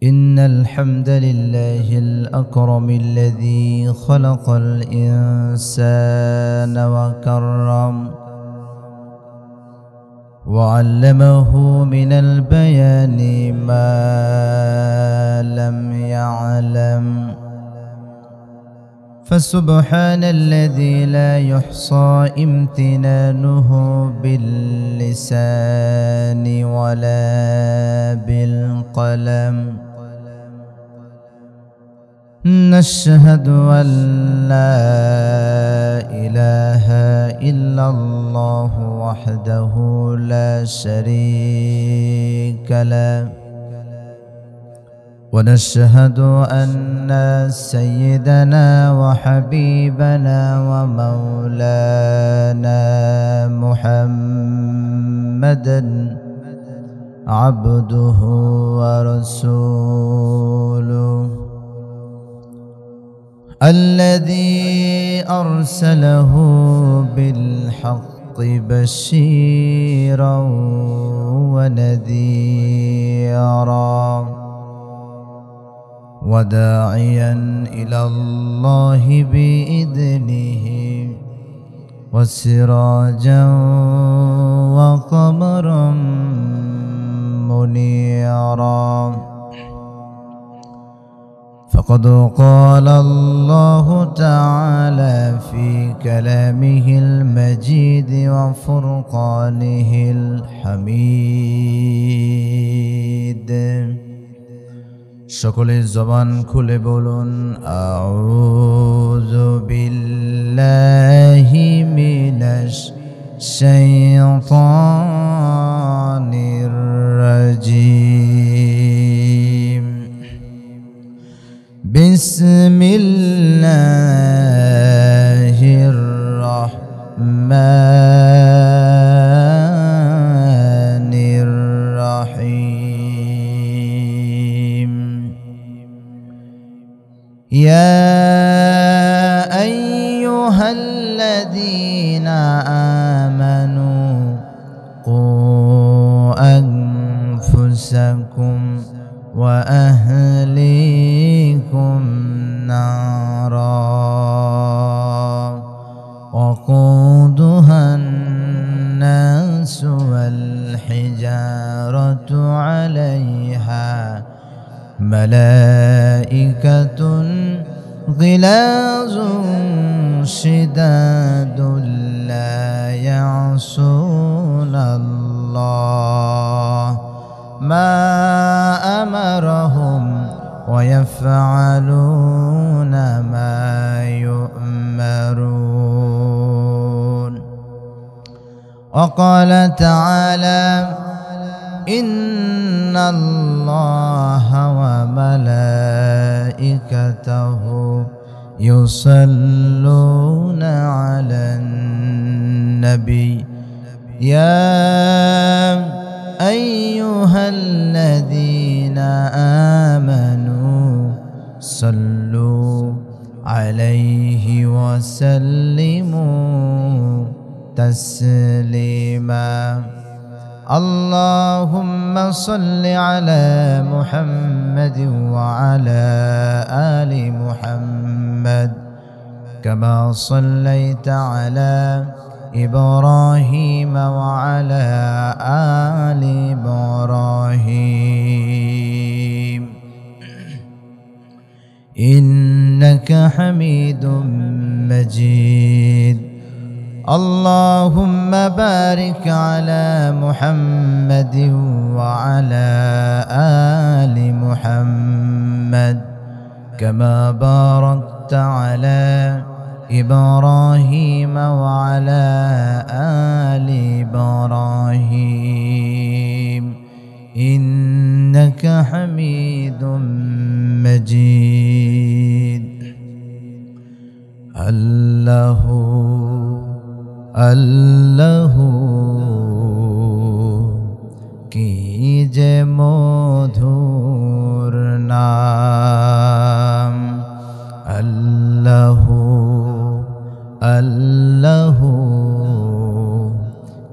إن الحمد لله الأكرم الذي خلق الإنسان وكرم وعلمه من البيان ما لم يعلم فسبحان الذي لا يحصى امتنانه باللسان ولا بالقلم نشهد أن لا إله إلا الله وحده لا شريك له ونشهد أن سيدنا وحبيبنا ومولانا محمدا عبده ورسوله الذي أرسله بالحق بشيرا ونذيرا وداعيا إلى الله بإذنه وسراجا وقمرا منيرا فقد قال الله تعالى في كلامه المجيد وفرقانه الحميد সকলে জবান খুলে বলুন আউযু বিল্লাহি মিনাশ শাইতানির রাজিম বিসমিল্লাহির রাহমানির রাহিম يا أيها الذين آمنوا قوا أنفسكم وأهليكم نارا وقودها الناس والحجارة عليها ملائكة غلاظ شداد لا يعصون الله ما أمرهم ويفعلون ما يؤمرون وقال تعالى إن الله وملائكته يصلون على النبي يا أيها الذين آمنوا صلوا عليه وسلموا تسليما اللهم صل على محمد وعلى آل محمد كما صليت على إبراهيم وعلى آل إبراهيم إنك حميد مجيد اللهم بارك على محمد وعلى آل محمد كما باركت على إبراهيم وعلى آل إبراهيم إنك حميد مجيد الله الله কি যে মধুর নাম আল্লাহ আল্লাহ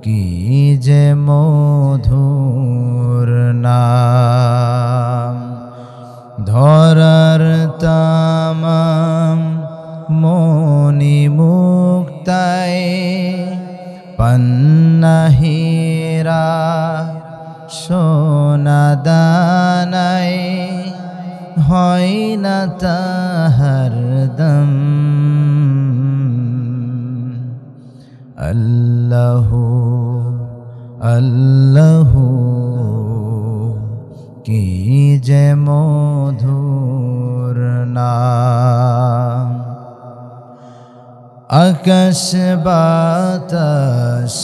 কি যে মধুর নাম ধরার তামাম মনি মুক্তায় পান্নাহীরা সোনা দানায় হয় না তাহার দম। আল্লাহু আল্লাহু কি যে মধুর নাম। আকাশ বাতাস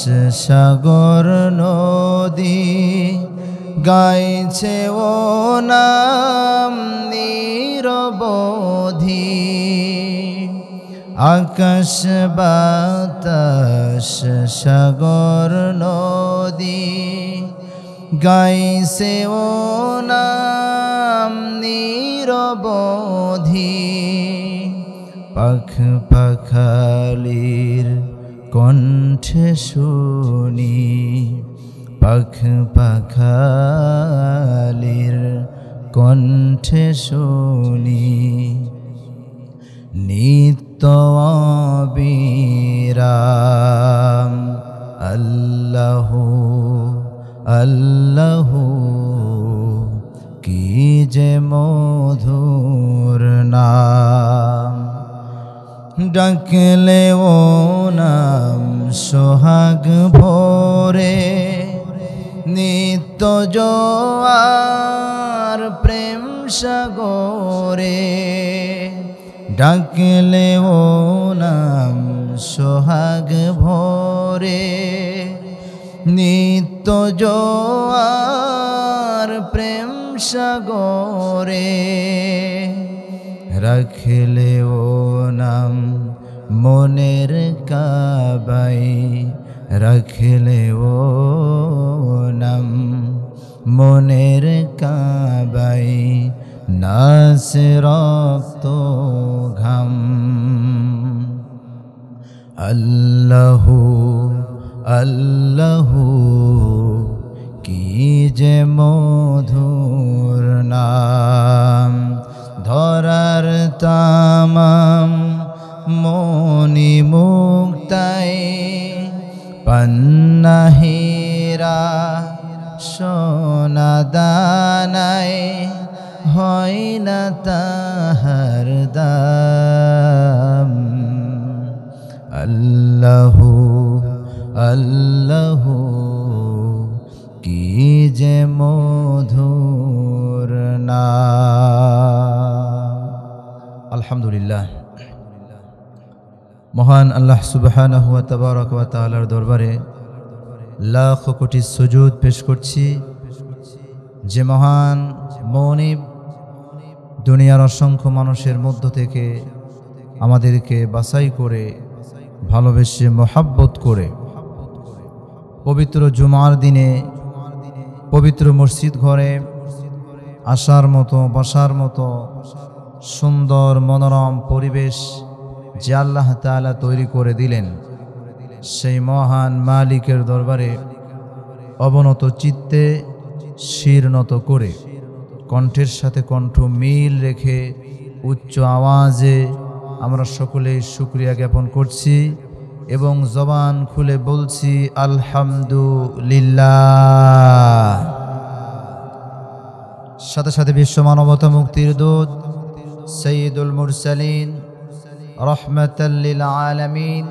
সাগর নদী গাইছে ও নাম নিরবধি। আকাশ বাতাস সাগর নদী গাইছে ও নাম নিরবধি। পাখ পাখালির কণ্ঠে শুনি, পাখ পাখালির কণ্ঠে শুনি নিত্য অবিরাম। আল্লাহু আল্লাহু কি যে মধুর নাম। ডাকলে ও নাম সোহাগ ভোরে নিত্য জোয়ার প্রেম সাগরে। ডাকলে ও নাম সোহাগ ভোরে নিত্য জোয়ার প্রেম সাগরে। রাখলে ও নাম মনের কাবাই, রাখলে ও নাম মনের কাবাই নাসে রক্ত ঘাম। আল্লাহু আল্লাহু কি যে মধুর নাম। ধরার তামাম মনি মুক্তায় পান্নাহীরা সোনা দানায় হয় না তাহার দাম। আল্লাহু আল্লাহু কি যে মধুর নাম। আলহামদুলিল্লাহ, মহান আল্লাহ সুবহানাহু ওয়া তাবারাকা ওয়া তাআলার দরবারে লাখ কোটি সুজুদ পেশ করছি, যে মহান মনিব দুনিয়ার অসংখ্য মানুষের মধ্য থেকে আমাদেরকে বাছাই করে ভালোবেসে মহাব্বত করে পবিত্র জুমার দিনে পবিত্র মসজিদ ঘরে আসার মতো বসার মতো সুন্দর মনোরম পরিবেশ যে আল্লাহ তাআলা তৈরি করে দিলেন, সেই মহান মালিকের দরবারে অবনত চিত্তে শির নত করে কণ্ঠের সাথে কণ্ঠ মিল রেখে উচ্চ আওয়াজে আমরা সকলেই শুকরিয়া জ্ঞাপন করছি এবং জবান খুলে বলছি আলহামদুলিল্লাহ। সাথে সাথে বিশ্ব মানবতা মুক্তির দূত সাইয়্যিদুল মুরসালিন রাহমাতাল লিল আলামিন,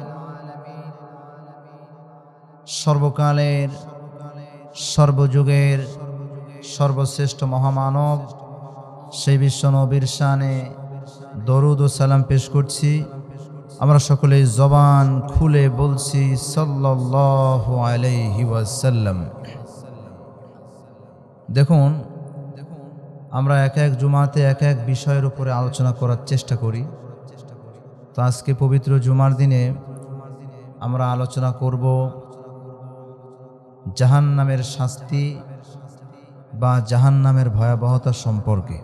সর্বকালের সর্বযুগের সর্বশ্রেষ্ঠ মহামানব সেই বিশ্ব নবীর শানে দরুদ ও সালাম পেশ করছি। আমরা সকলেই জবান খুলে বলছি সাল্লাল্লাহু আলাইহি ওয়াসাল্লাম। দেখুন, আমরা এক এক জুমাতে এক এক বিষয়ের উপরে আলোচনা করার চেষ্টা করি। তো আজকে পবিত্র জুমার দিনে আমরা আলোচনা করব জাহান্নামের শাস্তি বা জাহান্নামের ভয়াবহতা সম্পর্কে।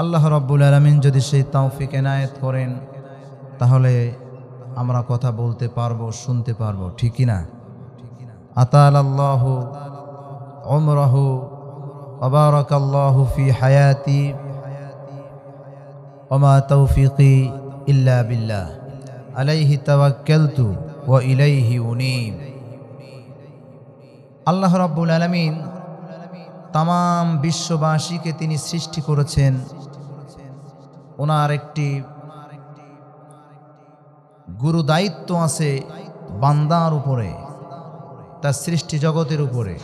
আল্লাহ রাব্বুল আলামিন যদি সেই তৌফিক এনায়েত করেন তাহলে আমরা কথা বলতে পারবো, শুনতে পারবো, ঠিক কি না? আতালাল্লাহু উমরাহু ওয়া বারাকাল্লাহু ফি হায়াতি ওয়া মা তাওফীকি ইল্লা বিল্লাহ আলাইহি তাওয়াক্কালতু ওয়া ইলাইহি উনীব। আল্লাহ রাব্বুল আলামিন তামাম বিশ্ববাসীকে তিনি সৃষ্টি করেছেন। ওনার একটি গুরু দায়িত্ব আছে বান্দার উপরে, তার সৃষ্টি জগতের উপরে।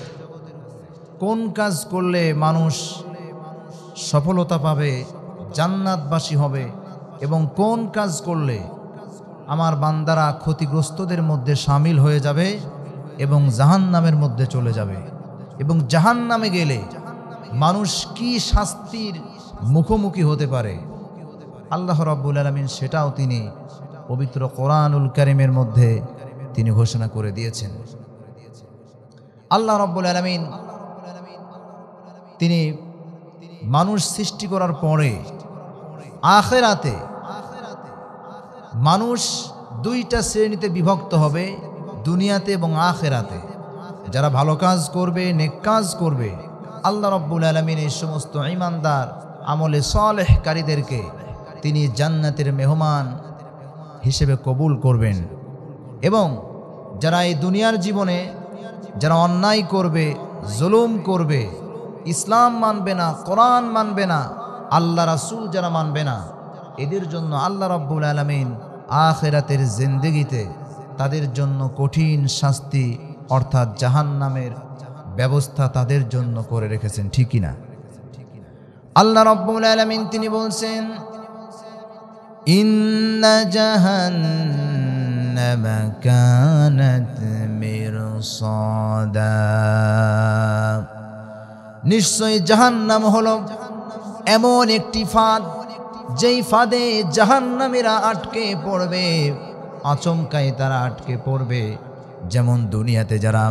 কোন কাজ করলে মানুষ সফলতা পাবে, জান্নাতবাসী হবে, এবং কোন কাজ করলে আমার বান্দারা ক্ষতিগ্রস্তদের মধ্যে শামিল হয়ে যাবে এবং জাহান্নামের মধ্যে চলে যাবে, এবং জাহান্নামে গেলে মানুষ কি শাস্তির মুখোমুখি হতে পারে, আল্লাহ রাব্বুল আলামিন সেটাও তিনি পবিত্র কোরআনুল কারীমের মধ্যে তিনি ঘোষণা করে দিয়েছেন। আল্লাহ রাব্বুল আলামিন তিনি মানুষ সৃষ্টি করার পরে আখিরাতে মানুষ দুইটা শ্রেণীতে বিভক্ত হবে, দুনিয়াতে এবং আখিরাতে। যারা ভালো কাজ করবে, নেক কাজ করবে, আল্লাহ রাব্বুল আলামিন এই সমস্ত ঈমানদার আমলে সালেহকারীদেরকে তিনি জান্নাতের মেহমান হিসেবে কবুল করবেন। এবং যারা এই দুনিয়ার জীবনে যারা অন্যায় করবে, জুলুম করবে, ইসলাম মানবে না, কোরআন মানবে না, আল্লাহ রাসূল যারা মানবে না, এদের জন্য আল্লাহ রাব্বুল আলামিন আখিরাতের জিন্দেগিতে তাদের জন্য কঠিন শাস্তি অর্থাৎ জাহান্নামের ব্যবস্থা তাদের জন্য করে রেখেছেন, ঠিক না? আল্লাহ রাব্বুল আলামিন তিনি বলছেন, ইন্না জাহান্নামা কানাত মিরসাদা, নিশ্চয় জাহান্নাম হলো এমন একটি ফাঁদ, যেই ফাঁদে জাহান্নামীরা আটকে পড়বে, আচমকায় তারা আটকে পড়বে। যেমন দুনিয়াতে যারা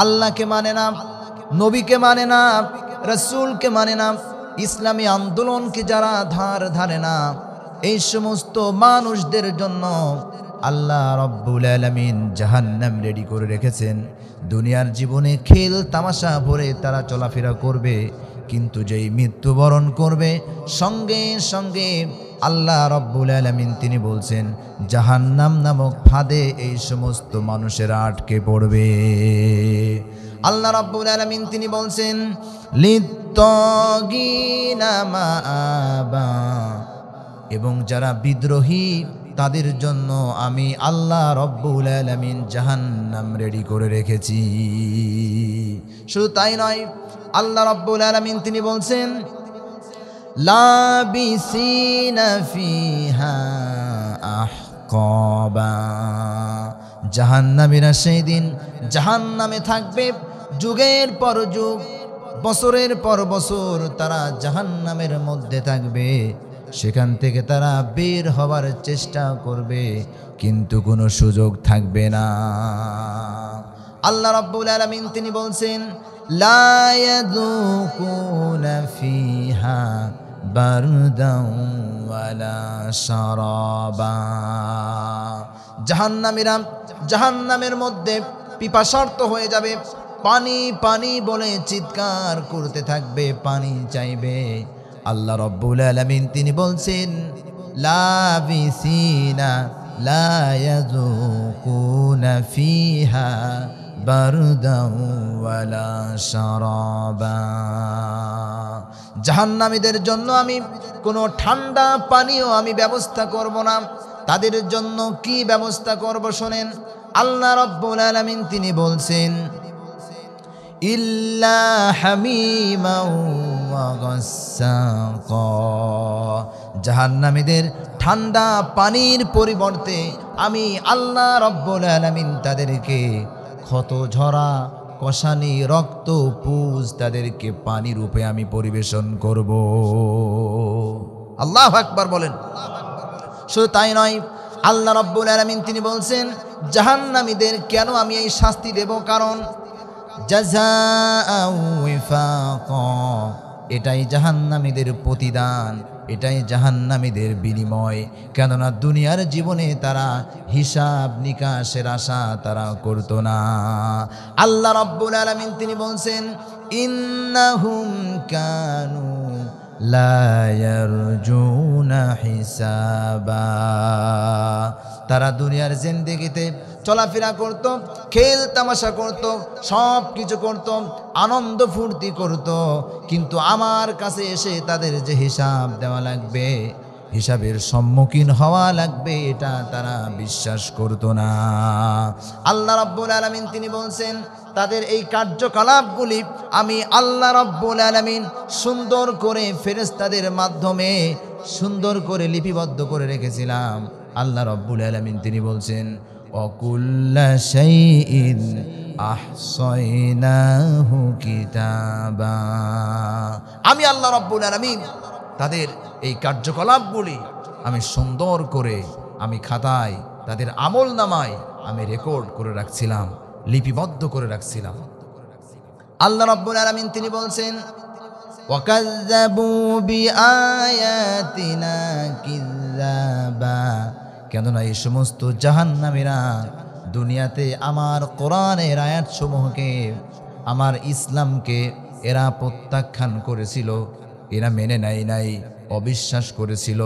আল্লাহকে মানে না, নবীকে মানে না, রাসূলকে মানে না, ইসলামী আন্দোলনকে যারা ধারে না, এই সমস্ত মানুষদের জন্য আল্লাহ রাব্বুল আলামিন জাহান্নাম রেডি করে রেখেছেন। দুনিয়ার জীবনে খেল তামাশা ভরে তারা চলাফেরা করবে, কিন্তু যেই মৃত্যুবরণ করবে সঙ্গে সঙ্গে আল্লাহ রাব্বুল আলামিন তিনি বলছেন জাহান্নাম নামক ফাঁদে এই সমস্ত মানুষেরা আটকে পড়বে। আল্লাহ রাব্বুল আলামিন তিনি বলছেন লিত্তাগিনা মাআবা, এবং যারা বিদ্রোহী তাদের জন্য আমি আল্লাহ রাব্বুল আলামিন জাহান্নাম রেডি করে রেখেছি। শুধু তাই নয়, আল্লাহ রাব্বুল আলামিন তিনি বলছেন লাবিসিনা ফিহা আহকাবা, জাহান্নামীরা সেই দিন জাহান্নামে থাকবে যুগের পর যুগ, বছরের পর বছর তারা জাহান্নামের মধ্যে থাকবে। সেখান থেকে তারা বের হওয়ার চেষ্টা করবে, কিন্তু কোনো সুযোগ থাকবে না। আল্লাহ রাব্বুল আলামিন তিনি বলছেন লা ইয়াযুকুনা ফিহা বারদান ওয়ালা শারাবা, জাহান্নামীরা জাহান্নামের মধ্যে পিপাসার্ত হয়ে যাবে, পানি পানি বলে চিৎকার করতে থাকবে, পানি চাইবে। আল্লাহ রাব্বুল আলামিন তিনি বলছেন লাবিসিনা লা ইয়াযুকুনা ফিহা বারদান ওয়ালা শারাবা, জাহান্নামীদের জন্য আমি কোনো ঠান্ডা পানীয় আমি ব্যবস্থা করব না। তাদের জন্য কি ব্যবস্থা করব শোনেন। আল্লাহ রাব্বুল আলামিন তিনি বলছেন ইল্লা হামিমান ওয়া গাসসাকা, জাহান্নামীদের ঠান্ডা পানির পরিবর্তে আমি আল্লাহ রাব্বুল আলামিন তাদেরকে ক্ষত ঝরা কষানি রক্ত পুজ তাদেরকে পানি রূপে আমি পরিবেশন করব। আল্লাহু আকবার বলেন। শুধু তাই নয়, আল্লাহ রাব্বুল আলামিন তিনি বলছেন জাহান্নামীদের কেন আমি এই শাস্তি দেব, কারণ জাযাআ ওয়াফাকা, এটাই জাহান্নামীদের প্রতিদান, এটাই জাহান্নামীদের বিনিময়। কেননা দুনিয়ার জীবনে তারা হিসাব নিকাশের আশা তারা করতো না। আল্লাহ রাব্বুল আলামিন তিনি বলছেন ইন্নাহুম কানু লা ইয়ারজুনা হিসাবা। তারা দুনিয়ার জিন্দেগিতে চলাফেরা করত, খেল তামাশা করত, সব কিছু করত, আনন্দ ফুর্তি করত, কিন্তু আমার কাছে এসে তাদের যে হিসাব দেওয়া লাগবে, হিসাবের সম্মুখীন হওয়া লাগবে, এটা তারা বিশ্বাস করত না। আল্লাহ রাব্বুল আলামিন তিনি বলছেন তাদের এই কার্যকলাপগুলি আমি আল্লাহ রাব্বুল আলামিন সুন্দর করে ফেরেশতাদের মাধ্যমে সুন্দর করে লিপিবদ্ধ করে রেখেছিলাম। আল্লাহ রাব্বুল আলামিন তিনি বলছেন ওয়াকুল্লা শাইইন আহসাইনাহু কিতাবা। আমি আল্লাহ রাব্বুল আলামিন তাদের এই কার্যকলাপগুলি আমি সুন্দর করে আমি খাতায় তাদের আমল নামায় আমি রেকর্ড করে রাখছিলাম, লিপিবদ্ধ করে রাখছিলাম। আল্লাহ রাব্বুল আলামিন তিনি বলছেন ওয়াকাযযাবু বিআয়াতিনা কিযাবা। কেননা এই সমস্ত জাহান্নামীরা দুনিয়াতে আমার কোরআনের আয়াতসমূহকে, আমার ইসলামকে এরা প্রত্যাখ্যান করেছিল, এরা মেনে নেয় নাই, অবিশ্বাস করেছিল।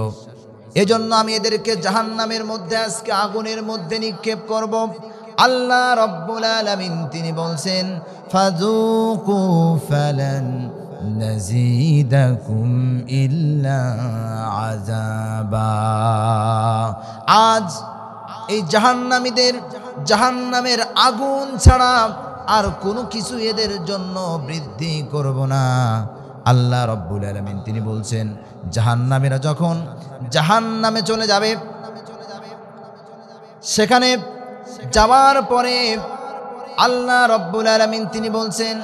এজন্য আমি এদেরকে জাহান্নামের মধ্যে আজকে আগুনের মধ্যে নিক্ষেপ করব। আল্লাহ রাব্বুল আলামিন তিনি বলছেন ফাযুকু ফালান নাযীদাকুম ইল্লা আযাবা। আজ এই জাহান্নামীদের জাহান্নামের আগুন ছাড়া আর কোনো কিছু এদের জন্য বৃদ্ধি করব না। আল্লাহ রাব্বুল আলামিন তিনি বলছেন জাহান্নামীরা যখন জাহান্নামে চলে যাবে, সেখানে যাওয়ার পরে আল্লাহ রাব্বুল আলামিন তিনি বলছেন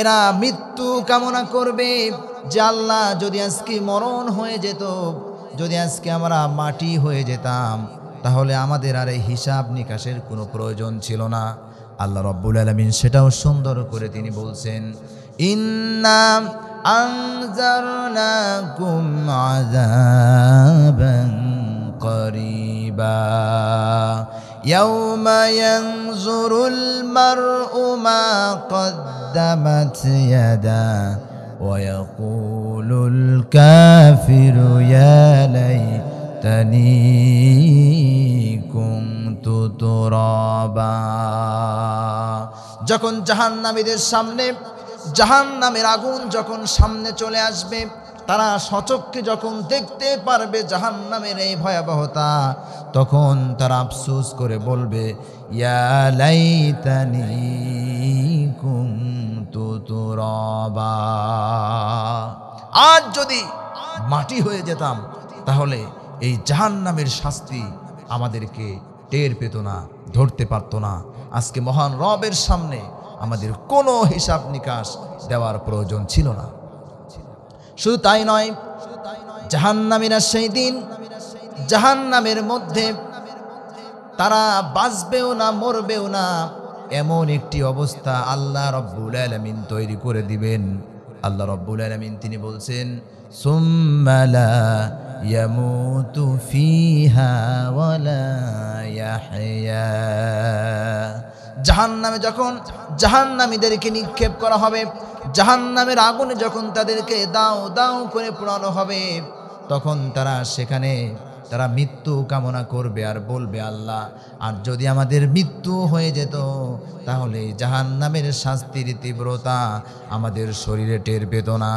এরা মৃত্যু কামনা করবে যে আল্লাহ যদি আজকে মরণ হয়ে যেত, যদি আজকে আমরা মাটি হয়ে যেতাম, তাহলে আমাদের আর এই হিসাব নিকাশের কোনো প্রয়োজন ছিল না। আল্লাহ রাব্বুল আলামিন সেটাও সুন্দর করে তিনি বলছেন ইন্না আনজারনাকুম আযাবান করিবা ইয়াউমা ইয়ানজুরুল মারউ মা কদ্দামাত ইয়াদা ওয়া ইয়াকুলুল কাফিরু ইয়া লাইতানি কুনতু তুরাবা। যখন জাহান্নামীদের সামনে জাহান্নামের আগুন যখন সামনে চলে আসবে, তারা সচক্ষে যখন দেখতে পারবে জাহান্নামের এই ভয়াবহতা, তখন তারা আফসোস করে বলবে ইয়া লাইতানি কুনতু তুরাবা। আজ যদি মাটি হয়ে যেতাম তাহলে এই জাহান্নামের শাস্তি আমাদেরকে টের পেত না, ধরতে পারত না। আজকে মহান রবের সামনে আমাদের কোনো হিসাব নিকাশ দেওয়ার প্রয়োজন ছিল না। শুধু তাই নয়, জাহান্নামীরা সেই দিন জাহান্নামের মধ্যে তারা বাঁচবেও না, মরবেও না, এমন একটি অবস্থা আল্লাহ রাব্বুল আলামিন তৈরি করে দিবেন। আল্লাহ রাব্বুল আলামিন তিনি বলছেন সুম্মা লা ইয়ামুতু ফিহা ওয়া লা ইয়াহইয়া। জাহান্নামে যখন জাহান্নামীদেরকে নিক্ষেপ করা হবে, জাহান্নামের আগুনে যখন তাদেরকে দাও দাও করে পোড়ানো হবে, তখন তারা সেখানে তারা মৃত্যু কামনা করবে আর বলবে আল্লাহ আর যদি আমাদের মৃত্যু হয়ে যেত তাহলে জাহান্নামের শাস্তির তীব্রতা আমাদের শরীরে টের পেত না।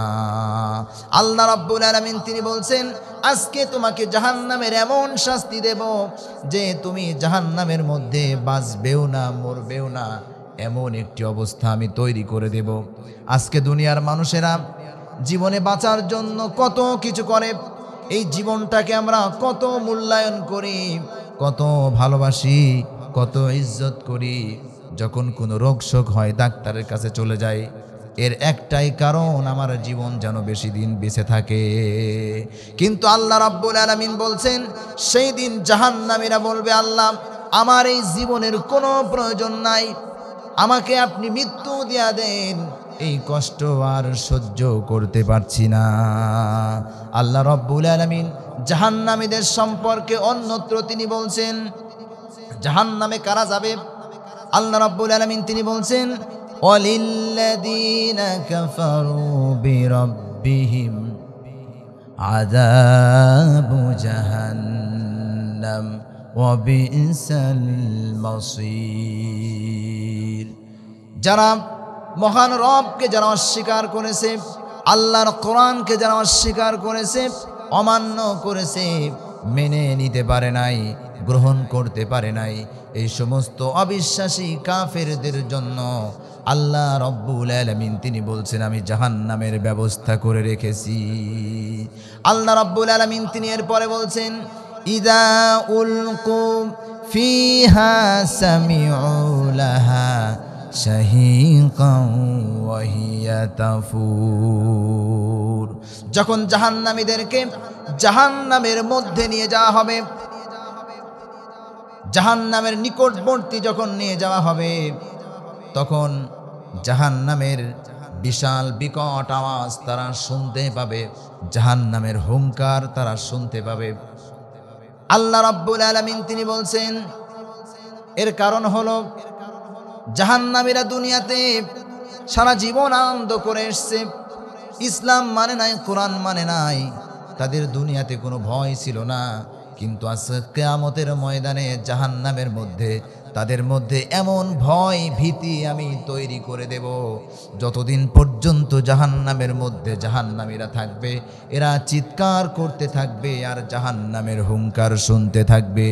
আল্লাহ রাব্বুল আলামিন তিনি বলছেন আজকে তোমাকে জাহান্নামের এমন শাস্তি দেব যে তুমি জাহান্নামের মধ্যে বাঁচবেও না, মরবেও না, এমন একটি অবস্থা আমি তৈরি করে দেব। আজকে দুনিয়ার মানুষেরা জীবনে বাঁচার জন্য কত কিছু করে, এই জীবনটাকে আমরা কত মূল্যায়ন করি, কত ভালোবাসি, কত ইজ্জত করি। যখন কোনো রোগ শোক হয় ডাক্তারের কাছে চলে যায়, এর একটাই কারণ আমার জীবন যেন বেশি দিন বেঁচে থাকে। কিন্তু আল্লাহ রাব্বুল আলামিন বলছেন সেই দিন জাহান্নামীরা বলবে আল্লাহ আমার এই জীবনের কোনো প্রয়োজন নাই, আমাকে আপনি মৃত্যু দিয়া দেন, এই কষ্ট আর সহ্য করতে পারছি না। আল্লাহ রাব্বুল আলামিন জাহান্নামীদের সম্পর্কে অন্যত্র তিনি বলছেন জাহান্নামে কারা যাবে। আল্লাহ রাব্বুল আলামিন তিনি বলছেন ওয়ালিল্লাযীনা কাফারু বিরাব্বিহিম আযাবু জাহান্নাম ওয়া বি'সাল মাসীর। যারা মহান রবকে যারা অস্বীকার করেছে, আল্লাহর কোরআনকে যারা অস্বীকার করেছে, অমান্য করেছে, মেনে নিতে পারে নাই, গ্রহণ করতে পারে নাই, এই সমস্ত অবিশ্বাসী কাফেরদের জন্য আল্লাহ রব্বুল আলামিন তিনি বলছেন আমি জাহান্নামের ব্যবস্থা করে রেখেছি। আল্লাহ রব্বুল আলামিন তিনি এরপরে বলছেন ইযা উলকু ফিহা সামিউ লাহা শাহীকান ওয়া হিয়া তাফুর। যখন জাহান্নামীদেরকে জাহান্নামের মধ্যে নিয়ে যাওয়া হবে, জাহান্নামের নিকটবর্তী যখন নিয়ে যাওয়া হবে, তখন জাহান্নামের বিশাল বিকট আওয়াজ তারা শুনতে পাবে, জাহান্নামের হুঙ্কার তারা শুনতে পাবে। আল্লাহ রাব্বুল আলামিন তিনি বলছেন এর কারণ হলো জাহান্নামীরা দুনিয়াতে সারা জীবন আনন্দ করে এসছে, ইসলাম মানে নাই, কোরআন মানে নাই, তাদের দুনিয়াতে কোনো ভয় ছিল না। কিন্তু আজকে কিয়ামতের ময়দানে জাহান্নামের মধ্যে তাদের মধ্যে এমন ভয় ভীতি আমি তৈরি করে দেব, যতদিন পর্যন্ত জাহান্নামের মধ্যে জাহান্নামীরা থাকবে এরা চিৎকার করতে থাকবে আর জাহান্নামের হুঙ্কার শুনতে থাকবে।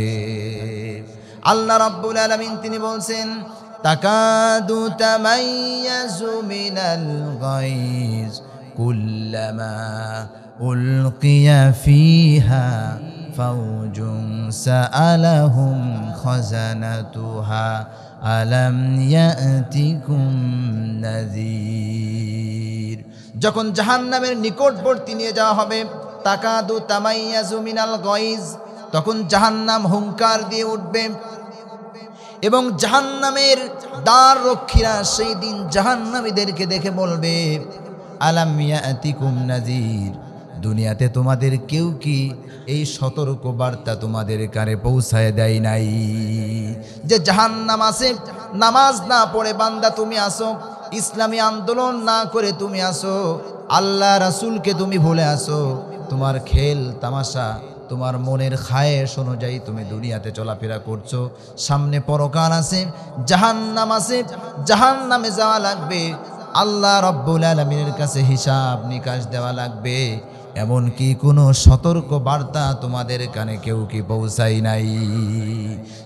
আল্লাহ রাব্বুল আলামিন তিনি বলছেন তাকাদু তামাইয়াজু মিনাল গায়জ কুল্লামা উলকিয়া ফিহা ফাওজুন সাআলাহুম খাজানাতুহা আলাম ইয়াতিকুম নাযীর। যখন জাহান্নামের নিকটবর্তী নিয়ে যাওয়া হবে, তাকাদু তামাইয়াজু মিনাল গায়জ, তখন জাহান্নাম হুঙ্কার দিয়ে উঠবে এবং জাহান্নামের দ্বার রক্ষীরা সেই দিন জাহান্নামীদেরকে দেখে বলবে আলাম ইয়াতিকুম নাযীর, দুনিয়াতে তোমাদের কেউ কি এই সতর্ক বার্তা তোমাদের কানে পৌঁছায় দেয় নাই যে জাহান্নাম আছে, নামাজ না পড়ে বান্দা তুমি আসো, ইসলামী আন্দোলন না করে তুমি আসো, আল্লাহ রাসূলকে তুমি ভুলে আসো, তোমার খেল তামাশা তোমার মনের খায়েশ অনুযায়ী তুমি দুনিয়াতে চলাফেরা করছো, সামনে পরকাল আছে, জাহান্নাম আছে, জাহান্নামে যাওয়া লাগবে, আল্লাহ রব্বুল আলামিনের কাছে হিসাব নিকাশ দেওয়া লাগবে, এমন কি কোনো সতর্ক বার্তা তোমাদের কানে কেউ কি পৌঁছাই নাই?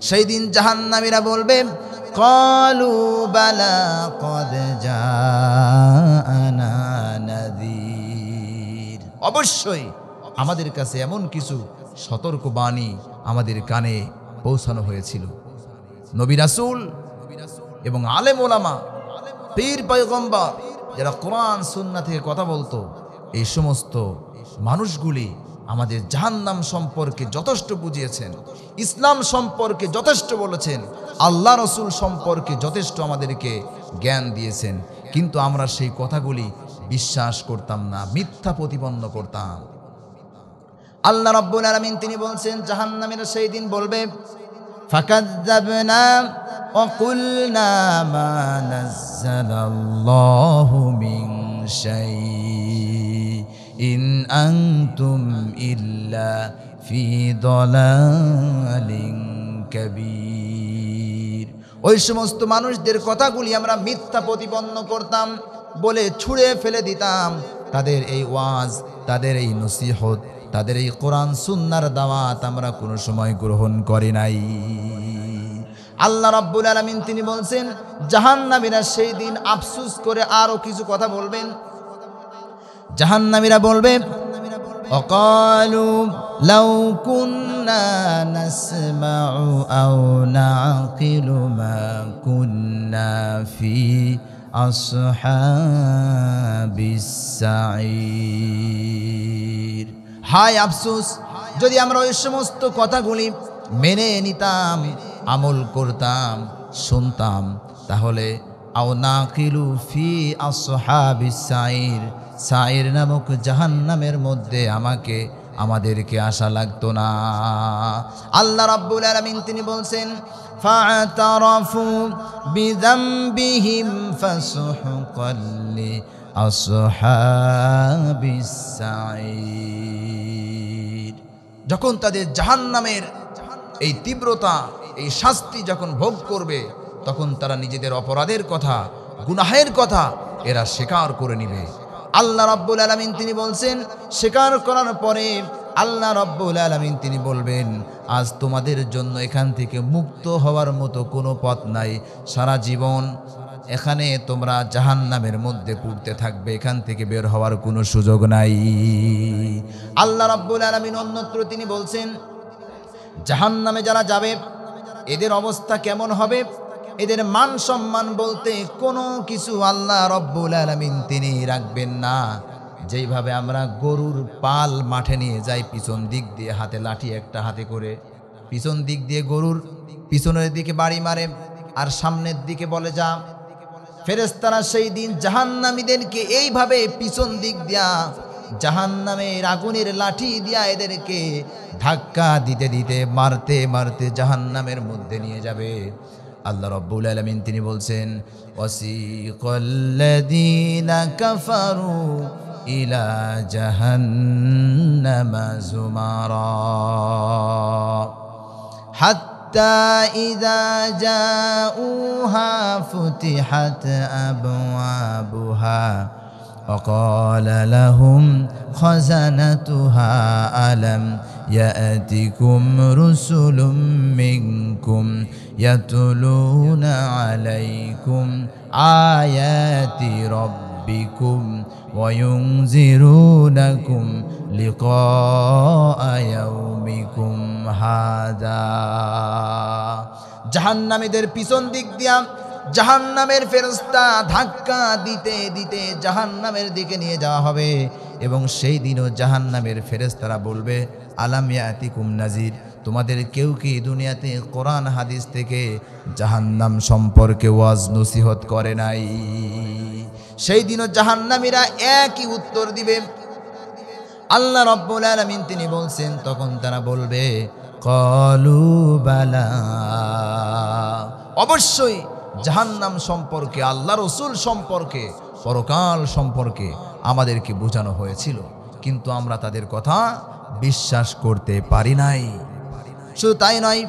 সেই দিন জাহান্নামীরা বলবে ক্বালু বালা ক্বাদ জাআনা নাযীর, অবশ্যই আমাদের কাছে এমন কিছু সতর্ক বাণী আমাদের কানে পৌঁছানো হয়েছিল। নবী রাসূল এবং আলেম ওলামা, পীর পয়গম্বর যারা কোরআন সুন্নাহ থেকে কথা বলতো, এই সমস্ত মানুষগুলি আমাদের জাহান্নাম সম্পর্কে যথেষ্ট বুঝিয়েছেন, ইসলাম সম্পর্কে যথেষ্ট বলেছেন, আল্লাহ রসুল সম্পর্কে যথেষ্ট আমাদেরকে জ্ঞান দিয়েছেন, কিন্তু আমরা সেই কথাগুলি বিশ্বাস করতাম না, মিথ্যা প্রতিপন্ন করতাম। আল্লাহ রাব্বুল আলামিন তিনি বলছেন জাহান্নামীরা সেই দিন বলবে ফাকাযযাবনা ওয়া কুলনা মা নাযালাল্লাহু মিন শাইইন আনতুম ইল্লা ফি দালালিন কাবীর। ওই সমস্ত মানুষদের কথাগুলি আমরা মিথ্যা প্রতিপন্ন করতাম, বলে ছুঁড়ে ফেলে দিতাম। তাদের এই ওয়াজ, তাদের এই নসিহত, তাদের এই কোরআন সুন্নাহর দাওয়াত আমরা কোনো সময় গ্রহণ করি নাই। আল্লাহ রাব্বুল আলামিন তিনি বলছেন জাহান্নামীরা সেই দিন আফসোস করে আরো কিছু কথা বলবেন। জাহান্নামীরা বলবে ওয়াকালু লাউ কুন্না নাসমাউ আও নাকিলু মা কুন্না ফি আসহাবিস সাঈর। হায় আফসোস, যদি আমরা ওই সমস্ত কথাগুলি মেনে নিতাম, আমল করতাম, শুনতাম, তাহলে আও নাকিলু ফি আসহাবিস সাঈর, সাঈর নামক জাহান্নামের মধ্যে আমাকে আমাদেরকে আশা লাগতো না। আল্লাহ রাব্বুল আলামিন তিনি বলছেন ফা'তারাফু বিযামবিহিম ফাসুহকাল লিআসহাবিস সাঈর। যখন তাদের জাহান্নামের এই তীব্রতা, এই শাস্তি যখন ভোগ করবে, তখন তারা নিজেদের অপরাধের কথা, গুনাহের কথা এরা স্বীকার করে নিবে। আল্লাহ রাব্বুল আলামিন তিনি বলছেন, স্বীকার করার পরে আল্লাহ রাব্বুল আলামিন তিনি বলবেন, আজ তোমাদের জন্য এখান থেকে মুক্ত হওয়ার মতো কোনো পথ নাই। সারা জীবন এখানে তোমরা জাহান্নামের মধ্যে পুড়তে থাকবে, এখান থেকে বের হওয়ার কোনো সুযোগ নাই। আল্লাহ রাব্বুল আলামিন অন্যত্র তিনি বলছেন, জাহান্নামে যারা যাবে এদের অবস্থা কেমন হবে? এদের মান সম্মান বলতে কোনো কিছু আল্লাহ রাব্বুল আলামিন তিনি রাখবেন না। যেইভাবে আমরা গরুর পাল মাঠে নিয়ে যাই, পিছন দিক দিয়ে হাতে লাঠি একটা হাতে করে, পিছন দিক দিয়ে গরুর পিছনের দিকে বাড়ি মারে আর সামনের দিকে বলে যা। ফেরেশতারা সেই দিন জাহান্নামীদেরকে এইভাবে পিছন দিক দিয়া জাহান্নামের আগুনের লাঠি দিয়া এদেরকে ধাক্কা দিতে দিতে মারতে মারতে জাহান্নামের মধ্যে নিয়ে যাবে। আল্লাহ রাব্বুল আলামিন তিনি বলছেন, ওয়াসিকাল্লাযীনা কাফারু ইলা জাহান্নামা যুমারা হাত্তা ইযা জাউহা ফুতিহাত আবওয়াবুহা وقال لهم خزنتها ألم يأتكم رسل منكم يتلون عليكم آيات ربكم وينذرونكم لقاء يومكم هذا। জাহান্নামীদের পিছন দিক দিয়া জাহান্নামের ফেরেশতা ধাক্কা দিতে দিতে জাহান্নামের দিকে নিয়ে যাওয়া হবে এবং সেই দিনও জাহান্নামের ফেরেশতারা বলবে, আলাম ইয়াতিকুম নাজির, তোমাদের কেউ কি দুনিয়াতে কোরআন হাদিস থেকে জাহান্নাম সম্পর্কে ওয়াজ নসিহত করে নাই? সেই দিনও জাহান্নামীরা একই উত্তর দিবে। আল্লাহ রাব্বুল আলামিন তিনি বলছেন, তখন তারা বলবে, ক্বালু বালা, অবশ্যই জাহান্নাম সম্পর্কে, আল্লাহ রসুল সম্পর্কে, পরকাল সম্পর্কে আমাদেরকে বোঝানো হয়েছিল, কিন্তু আমরা তাদের কথা বিশ্বাস করতে পারি নাই। শুধু তাই নয়,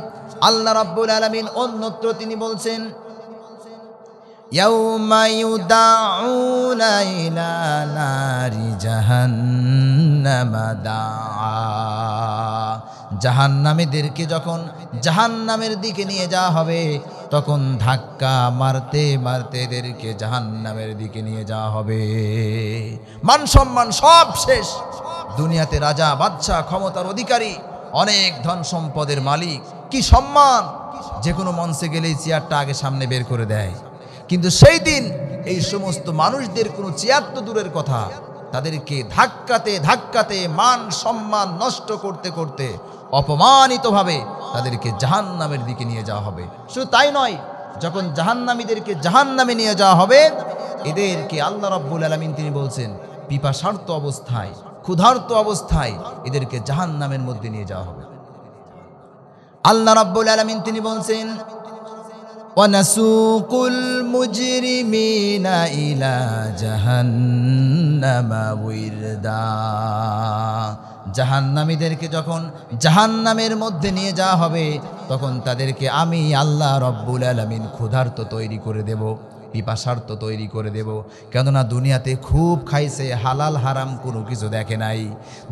আল্লাহ রাব্বুল আলামিন অন্যত্র তিনি বলছেন, ইয়াউমা ইউদাউনা ইলা নারি জাহান্নামা দাআ। জাহান্নামীদেরকে যখন জাহান্নামের দিকে নিয়ে যাওয়া হবে, তখন ধাক্কা মারতে মারতে এদেরকে জাহান্নামের দিকে নিয়ে যাওয়া হবে। মান সম্মান সব শেষ। দুনিয়াতে রাজা, বাদশা, ক্ষমতার অধিকারী, অনেক ধন সম্পদের মালিক, কি সম্মান! যে কোনো মঞ্চে গেলেই চেয়ারটা আগে সামনে বের করে দেয়। কিন্তু সেই দিন এই সমস্ত মানুষদের কোনো চেয়ার তো দূরের কথা, তাদেরকে ধাক্কাতে ধাক্কাতে মান সম্মান নষ্ট করতে করতে অপমানিতভাবে তাদেরকে জাহান্নামের দিকে নিয়ে যাওয়া হবে। শুধু তাই নয়, যখন জাহান্নামীদেরকে জাহান্নামে নিয়ে যাওয়া হবে, এদেরকে আল্লাহ রাব্বুল আলামিন তিনি বলছেন, পিপাসার্ত অবস্থায়, ক্ষুধার্ত অবস্থায় এদেরকে জাহান্নামের মধ্যে নিয়ে যাওয়া হবে। আল্লাহ রাব্বুল আলামিন তিনি বলছেন, ওয়ানাসুকুল মুজরিমিনা ইলা জাহান্নামা উইরদা। জাহান্নামীদেরকে যখন জাহান্নামের মধ্যে নিয়ে যাওয়া হবে, তখন তাদেরকে আমি আল্লাহ রাব্বুল আলামিন ক্ষুধার্ত তৈরি করে দেব, পিপাসার্ত তৈরি করে দেব। কেননা দুনিয়াতে খুব খাইছে, হালাল হারাম কোনো কিছু দেখে নাই,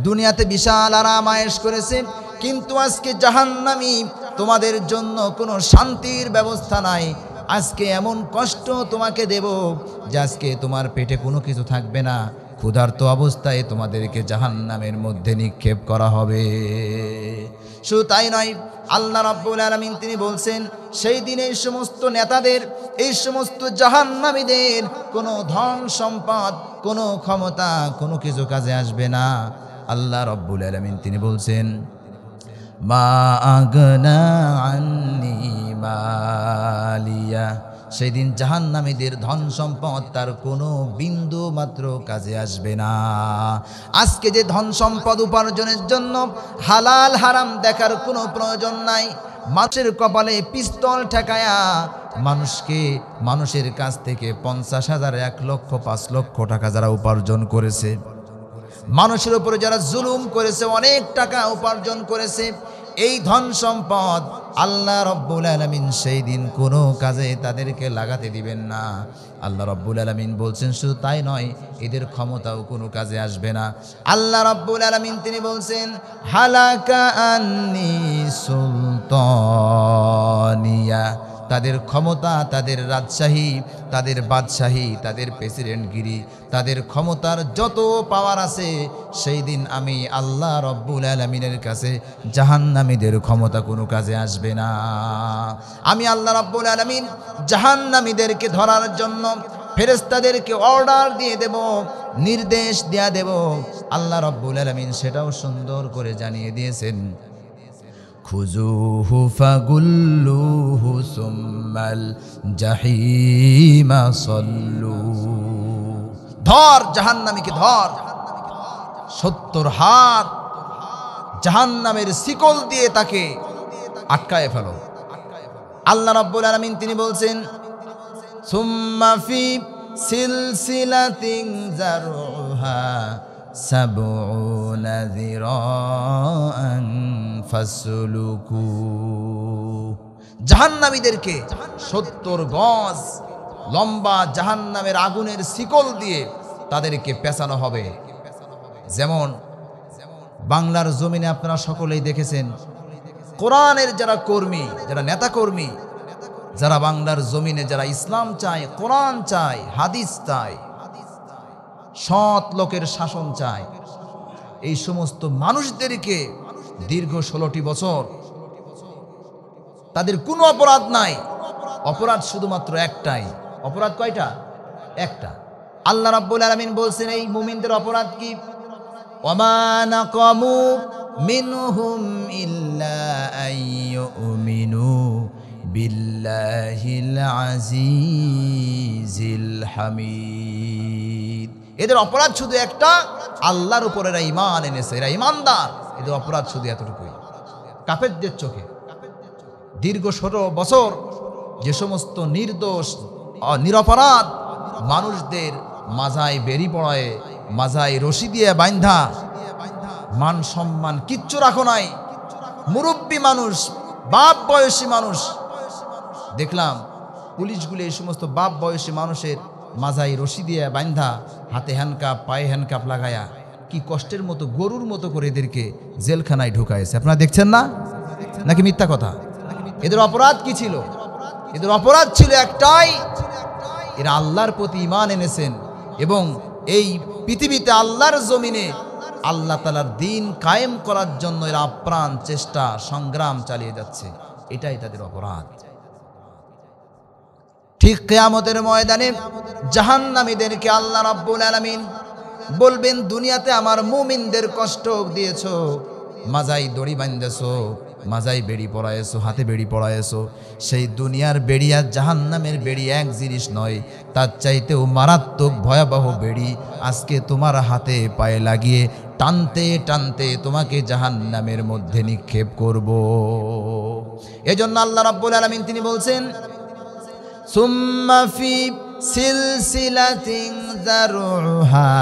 দুনিয়াতে বিশাল আরাম আয়েশ করেছে, কিন্তু আজকে জাহান্নামী তোমাদের জন্য কোনো শান্তির ব্যবস্থা নাই। আজকে এমন কষ্ট তোমাকে দেব যে আজকে তোমার পেটে কোনো কিছু থাকবে না, ক্ষুধার্ত অবস্থায় তোমাদেরকে জাহান্নামের মধ্যে নিক্ষেপ করা হবে। শুধু তাই নয়, আল্লাহ রাব্বুল আলামিন তিনি বলছেন, সেই দিন এই সমস্ত নেতাদের, এই সমস্ত জাহান্নামীদের কোনো ধন সম্পদ, কোনো ক্ষমতা, কোনো কিছু কাজে আসবে না। আল্লাহ রাব্বুল আলামিন তিনি বলছেন, মা আগনা আন্নি মালিয়া সেই দিন জাহান্নামীদের ধন সম্পদ তার কোনো বিন্দু মাত্র কাজে আসবে না। আজকে যে ধন সম্পদ উপার্জনের জন্য হালাল হারাম দেখার কোনো প্রয়োজন নাই, মানুষের কপালে পিস্তল ঠেকায়া মানুষের কাছ থেকে 50,000, 1 লক্ষ, 5 লক্ষ টাকা যারা উপার্জন করেছে, মানুষের উপরে যারা জুলুম করেছে, অনেক টাকা উপার্জন করেছে, এই ধন সম্পদ আল্লাহ রব্বুল আলামিন সেই দিন কোনো কাজে তাদেরকে লাগাতে দিবেন না। আল্লাহ রব্বুল আলামিন বলছেন শুধু তাই নয়, এদের ক্ষমতাও কোনো কাজে আসবে না। আল্লাহ রব্বুল আলামিন তিনি বলছেন হালাকা আন্নি সুলতানিয়া, তাদের ক্ষমতা, তাদের রাজশাহী, তাদের বাদশাহী, তাদের প্রেসিডেন্টগিরি, তাদের ক্ষমতার যত পাওয়ার আছে, সেই দিন আমি আল্লাহ রব্বুল আলামিনের কাছে জাহান্নামীদের ক্ষমতা কোনো কাজে আসবে না। আমি আল্লাহ রব্বুল আলামিন জাহান্নামীদেরকে ধরার জন্য ফেরেশতাদেরকে অর্ডার দিয়ে দেব, নির্দেশ দেয়া দেব। আল্লাহ রব্বুল আলামিন সেটাও সুন্দর করে জানিয়ে দিয়েছেন, খুজুহু ফাগুল্লুহু সুম্মাল জাহিমা সল্লু। ধর জাহান্নামীকে ধর, 70 হাত জাহান্নামের শিকল দিয়ে তাকে আটকায় ফেলো। আল্লাহ রাব্বুল আলামিন তিনি বলছেন সুম্মা ফি সিলসিলাতিন যারুহা সাবউনা যিরাআন ফাসলুকু। জাহান্নামীদেরকে 70 গজ লম্বা জাহান্নামের আগুনের শিকল দিয়ে তাদেরকে পেঁচানো হবে। যেমন বাংলার জমিনে আপনারা সকলেই দেখেছেন, কোরআনের যারা কর্মী, যারা নেতা কর্মী, যারা বাংলার জমিনে যারা ইসলাম চায়, কোরআন চায়, হাদিস চায়, সৎ লোকের শাসন চায়, এই সমস্ত মানুষদেরকে দীর্ঘ 16টি বছর তাদের কোনো অপরাধ নাই, অপরাধ শুধুমাত্র একটাই। অপরাধ কয়টা? একটা। আল্লাহ রাব্বুল আলামিন বলছেন এই মুমিনদের অপরাধ কি? ওয়ামা নাকামু মিনহুম ইল্লা আইয়ুমিনু বিল্লাহিল আজিজিল হামিদ। এদের অপরাধ শুধু একটা, আল্লাহর উপর এরা ঈমান এনেছে, এরা ঈমানদার। এদের অপরাধ শুধু এতটুকুই। কাফেরদের চোখে দীর্ঘ 16 বছর যে সমস্ত নির্দোষ নিরপরাধ মানুষদের মাজায় বেরি পড়ায়, মাজায় রশি দিয়ে বাইন্ধা, মান সম্মান কিচ্ছু রাখো নাই। মুরব্বী মানুষ, বাপ বয়সী মানুষ, দেখলাম পুলিশগুলো এই সমস্ত বাপ বয়সী মানুষের মাজায় রশি দিয়ে বাইন্ধা, হাতে হ্যান্ডকাপ, পায়ে হ্যান্ডকাপ লাগায়া কি কষ্টের মতো গরুর মতো করে এদেরকে জেলখানায় ঢুকাইছে। আপনারা দেখছেন না নাকি মিথ্যা কথা? এদের অপরাধ কি ছিল? এদের অপরাধ ছিল একটাই, এরা আল্লাহর প্রতি ঈমান এনেছেন এবং এই পৃথিবীতে আল্লাহর জমিনে আল্লাহ তাআলার দ্বীন কায়েম করার জন্য এরা আপ্রাণ চেষ্টা সংগ্রাম চালিয়ে যাচ্ছে। এটাই তাদের অপরাধ। ঠিক কিয়ামতের ময়দানে জাহান্নামীদেরকে আল্লাহ রাব্বুল আলামিন বলবেন, দুনিয়াতে আমার মুমিনদের কষ্ট দিয়েছো, মাজায় দড়ি বাঁধেছো, মাজায় বেড়ি পড়ায়েছো, হাতে বেড়ি পড়ায়েছো। সেই দুনিয়ার বেড়ি আর জাহান্নামের বেড়ি এক জিনিস নয়, তার চাইতেও মারাত্মক ভয়াবহ বেড়ি আজকে তোমার হাতে পায়ে লাগিয়ে টানতে টানতে তোমাকে জাহান্নামের মধ্যে নিক্ষেপ করব। এজন্য আল্লাহ রাব্বুল আলামিন তিনি বলছেন সুম্মা ফি সিলসিলাতিন যারুহা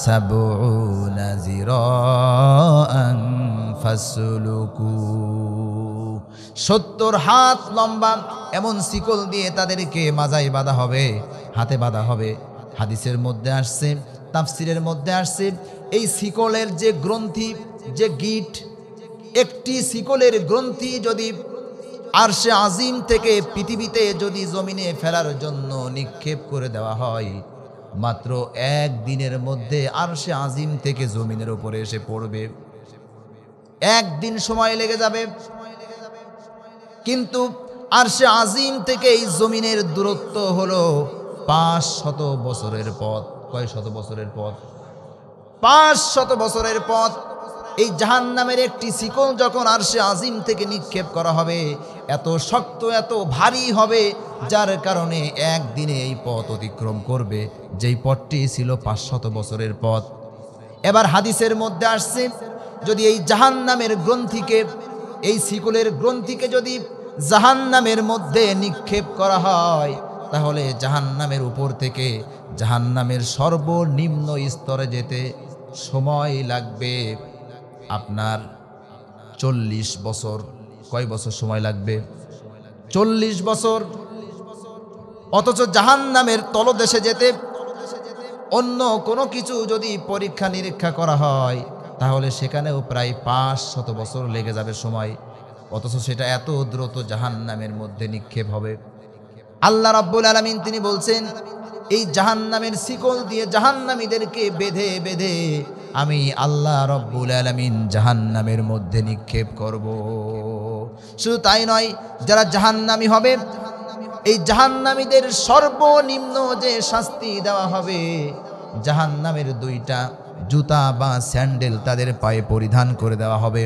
সাবউনা যিরাআন ফাসলুকু। 70 হাত লম্বা এমন শিকল দিয়ে তাদেরকে মাজায় বাঁধা হবে, হাতে বাঁধা হবে। হাদিসের মধ্যে আসছে, তাফসিরের মধ্যে আসছে, এই শিকলের যে গ্রন্থি, যে গিট, একটি শিকলের গ্রন্থি যদি আরশে আজিম থেকে পৃথিবীতে যদি জমিনে ফেলার জন্য নিক্ষেপ করে দেওয়া হয়, মাত্র 1 দিনের মধ্যে আরশে আজিম থেকে জমিনের উপরে এসে পড়বে। 1 দিন সময় লেগে যাবে, কিন্তু আরশে আজিম থেকে এই জমিনের দূরত্ব হলো 500 বছরের পথ। কয় শত বছরের পথ? 500 বছরের পথ। এই জাহান্নামের একটি শিকল যখন আরশে আজিম থেকে নিক্ষেপ করা হবে, এত শক্ত এত ভারী হবে, যার কারণে একদিনে এই পথ অতিক্রম করবে, যেই পথটি ছিল 500 বছরের পথ। এবার হাদিসের মধ্যে আসছে, যদি এই জাহান্নামের গ্রন্থিকে, এই শিকলের গ্রন্থিকে যদি জাহান্নামের মধ্যে নিক্ষেপ করা হয়, তাহলে জাহান্নামের উপর থেকে জাহান্নামের সর্বনিম্ন স্তরে যেতে সময় লাগবে আপনার 40 বছর। কয় বছর সময় লাগবে? 40 বছর। অথচ জাহান্নামের তলদেশে যেতে অন্য কোনো কিছু যদি পরীক্ষা নিরীক্ষা করা হয়, তাহলে সেখানেও প্রায় 500 বছর লেগে যাবে সময়। অথচ সেটা এত দ্রুত জাহান্নামের মধ্যে নিক্ষেপ হবে। আল্লাহ রাব্বুল আলামিন তিনি বলছেন, এই জাহান্নামের শিকল দিয়ে জাহান্নামীদেরকে বেঁধে বেঁধে আমি আল্লাহ রাব্বুল আলামিন জাহান্নামের মধ্যে নিক্ষেপ করব। শুধু তাই নয়, যারা জাহান্নামী হবে, এই জাহান্নামীদের সর্বনিম্ন যে শাস্তি দেওয়া হবে, জাহান্নামের 2টা জুতা বা স্যান্ডেল তাদের পায়ে পরিধান করে দেওয়া হবে।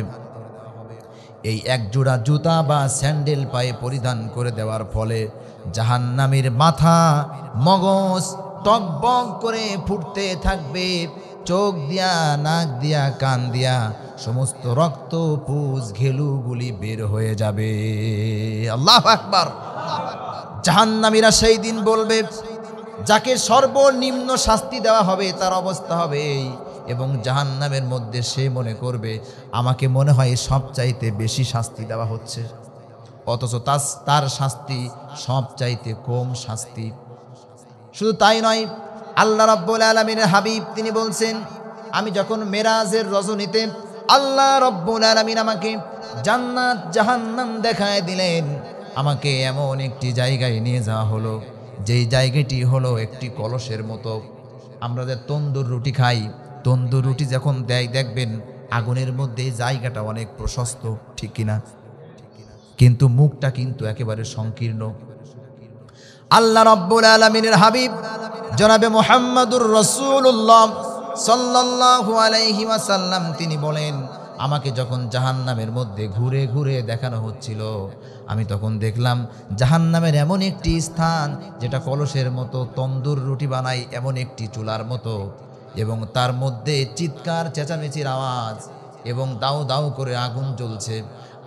এই এক জোড়া জুতা বা স্যান্ডেল পায়ে পরিধান করে দেওয়ার ফলে জাহান্নামীর মাথা মগজ টকবক করে ফুটতে থাকবে, চোখ দিয়া, নাক দিয়া, কান দিয়া সমস্ত রক্ত পুজ ঘেলুগুলি বের হয়ে যাবে। আল্লাহু আকবার। জাহান্নামীরা সেই দিন বলবে, যাকে সর্বনিম্ন শাস্তি দেওয়া হবে তার অবস্থা হবে এই, এবং জাহান্নামের মধ্যে সে মনে করবে আমাকে মনে হয় সবচাইতে বেশি শাস্তি দেওয়া হচ্ছে, অথচ তার শাস্তি সবচাইতে কম শাস্তি। শুধু তাই নয়, আল্লাহ রাব্বুল আলামিনের হাবিব তিনি বলছেন, আমি যখন মেরাজের রজনীতে আল্লাহ রাব্বুল আলামিন আমাকে জান্নাত জাহান্নাম দেখায় দিলেন, আমাকে এমন একটি জায়গায় নিয়ে যাওয়া হলো, যেই জায়গাটি হলো একটি কলসের মতো। আমরা যে তন্দুর রুটি খাই, তন্দুর রুটি যখন দেয় দেখবেন আগুনের মধ্যে জায়গাটা অনেক প্রশস্ত, ঠিক কিনা? কিন্তু মুখটা কিন্তু একেবারে সংকীর্ণ। আল্লাহ রাব্বুল আলামিনের হাবিব জনাবে মুহাম্মাদুর রাসূলুল্লাহ সাল্লাল্লাহু আলাইহি ওয়াসাল্লাম তিনি বলেন, আমাকে যখন জাহান্নামের মধ্যে ঘুরে ঘুরে দেখানো হচ্ছিল, আমি তখন দেখলাম জাহান্নামের এমন একটি স্থান যেটা কলসের মতো, তন্দুর রুটি বানাই এমন একটি চুলার মতো, এবং তার মধ্যে চিৎকার চেঁচামেচির আওয়াজ এবং দাউ দাউ করে আগুন জ্বলছে।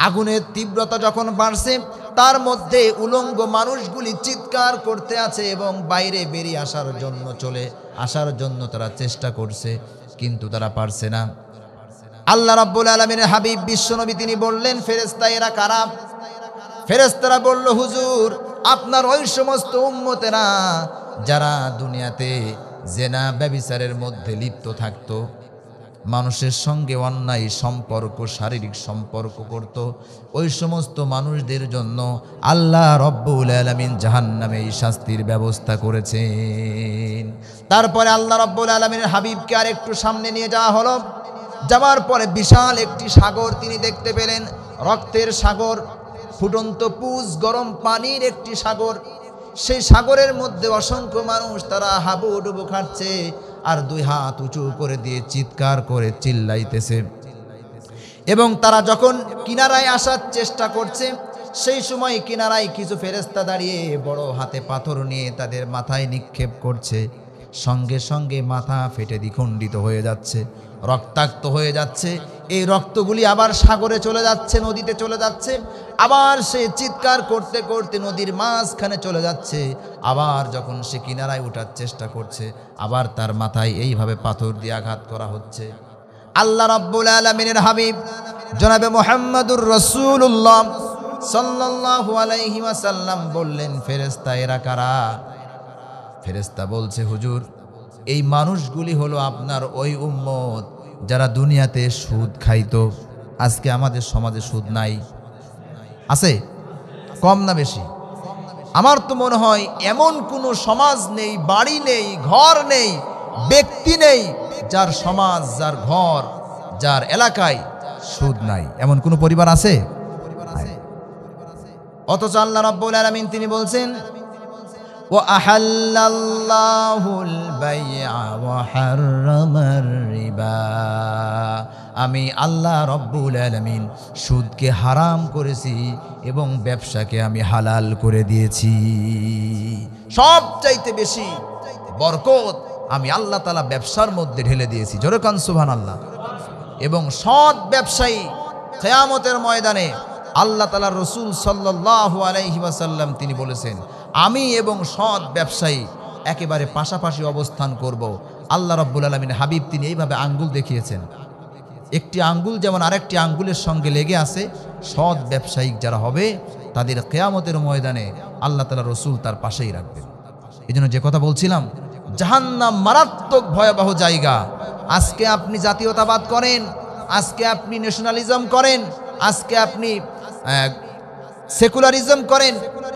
আগুনের তীব্রতা যখন বাড়ছে, তার মধ্যে উলঙ্গ মানুষগুলি চিৎকার করতে আছে এবং বাইরে বেরিয়ে আসার জন্য তারা চেষ্টা করছে, কিন্তু তারা পারছে না। আল্লাহ রাব্বুল আলামিনের হাবিব বিশ্বনবী তিনি বললেন, ফেরেশতা এরা কারা? ফেরেশতারা বলল, হুজুর আপনার ওই সমস্ত উম্মতেরা যারা দুনিয়াতে জেনা ব্যভিচারের মধ্যে লিপ্ত থাকতো, মানুষের সঙ্গে অন্যায় সম্পর্ক, শারীরিক সম্পর্ক করত, ওই সমস্ত মানুষদের জন্য আল্লাহ রব্বুল আলামিন জাহান্নামে এই শাস্তির ব্যবস্থা করেছেন। তারপরে আল্লাহ রব্বুল আলামিনের হাবিবকে আর একটু সামনে নিয়ে যাওয়া হলো। যাওয়ার পরে বিশাল একটি সাগর তিনি দেখতে পেলেন, রক্তের সাগর, ফুটন্ত পুজ গরম পানির একটি সাগর। সেই সাগরের মধ্যে অসংখ্য মানুষ তারা হাবুডুবু খাচ্ছে আর 2 হাত উঁচু করে দিয়ে চিৎকার করে চিল্লাইতেছে। এবং তারা যখন কিনারায় আসার চেষ্টা করছে, সেই সময় কিনারায় কিছু ফেরেশতা দাঁড়িয়ে বড় হাতে পাথর নিয়ে তাদের মাথায় নিক্ষেপ করছে। সঙ্গে সঙ্গে মাথা ফেটে দ্বিখণ্ডিত হয়ে যাচ্ছে, রক্তাক্ত হয়ে যাচ্ছে। এই রক্তগুলি আবার সাগরে চলে যাচ্ছে, নদীতে চলে যাচ্ছে, আবার সে চিৎকার করতে করতে নদীর মাঝখানে চলে যাচ্ছে। আবার যখন সে কিনারায় ওঠার চেষ্টা করছে, আবার তার মাথায় এইভাবে পাথর দিয়ে আঘাত করা হচ্ছে। আল্লাহ রাব্বুল আলামিনের হাবিব জনাবে মুহাম্মাদুর রাসূলুল্লাহ সাল্লাল্লাহু আলাইহি ওয়াসাল্লাম বললেন, ফেরেশতা এরা কারা? ফেরেশতা বলছে, হুজুর এই মানুষগুলি হলো আপনার ওই উম্মত যারা দুনিয়াতে সুদ খাইতো। আজকে আমাদের সমাজে সুদ নাই, আছে? কম না বেশি? আমার তো মনে হয় এমন কোনো সমাজ নেই, বাড়ি নেই, ঘর নেই, ব্যক্তি নেই যার সমাজ, যার ঘর, যার এলাকায় সুদ নাই। এমন কোনো পরিবার আছে? অথচ আল্লাহ রাব্বুল আলামিন তিনি বলছেন, وَأَحَلَّ اللَّهُ الْبَيْعَ وَحَرَّمَ الرِّبَا। আমি আল্লাহ রব্বুল আলামিন সুদকে হারাম করেছি এবং ব্যবসাকে আমি হালাল করে দিয়েছি। সবচাইতে বেশি বরকত আমি আল্লাহ তাআলা ব্যবসার মধ্যে ঢেলে দিয়েছি। জোরে কান সুবহানাল্লাহ। এবং সৎ ব্যবসায়ী কিয়ামতের ময়দানে আল্লাহ তাআলা রাসূল সাল্লাল্লাহু আলাইহি ওয়াসাল্লাম তিনি বলেছেন, আমি এবং সৎ ব্যবসায়ী একেবারে পাশাপাশি অবস্থান করব। আল্লাহ রাব্বুল আলামিন হাবিব তিনি এইভাবে আঙ্গুল দেখিয়েছেন, একটি আঙ্গুল যেমন আরেকটি আঙ্গুলের সঙ্গে লেগে আছে। সৎ ব্যবসায়িক যারা হবে তাদের কিয়ামতের ময়দানে আল্লাহ তাআলা রাসূল তার পাশেই রাখবেন। এজন্য যে কথা বলছিলাম, জাহান্নাম মারাত্মক ভয়াবহ জায়গা। আজকে আপনি জাতীয়তাবাদ করেন, আজকে আপনি ন্যাশনালিজম করেন, আজকে আপনি সেকুলারিজম করেন,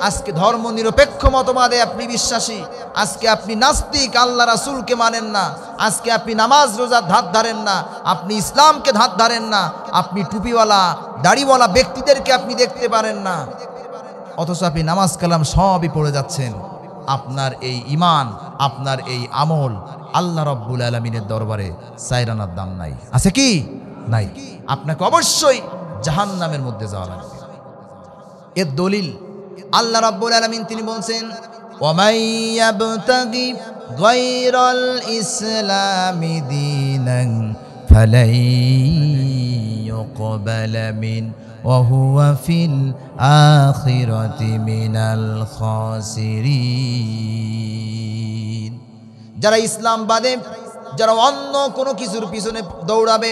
আজকে ধর্ম নিরপেক্ষ মতবাদে আপনি বিশ্বাসী, আজকে আপনি নাস্তিক, আল্লাহ রাসূলকে মানেন না, আজকে আপনি নামাজ রোজা ধার ধারেন না, আপনি ইসলামকে ধার ধারেন না, আপনি টুপিওয়ালা দাড়িওয়ালা ব্যক্তিদেরকে আপনি দেখতে পারেন না, অথচ আপনি নামাজ কালাম সবই পড়ে যাচ্ছেন। আপনার এই ঈমান, আপনার এই আমল আল্লাহ রাব্বুল আলামিনের দরবারে সায়রানার দাম নাই। আছে কি? নাই। আপনাকে অবশ্যই জাহান্নামের মধ্যে যাওয়া লাগবে। এর দলিল আল্লাহ রাব্বুল আলামিন তিনি বলছেন, ওয়ামান ইয়াবতাগি গায়রাল ইসলামি দীনান ফালাই ইউকবালা মিন ওয়া হুয়া ফিল আখিরাতি মিনাল খাসিরিন। যারা ইসলাম বাদে, যারা অন্য কোনো কিছুর পিছনে দৌড়াবে,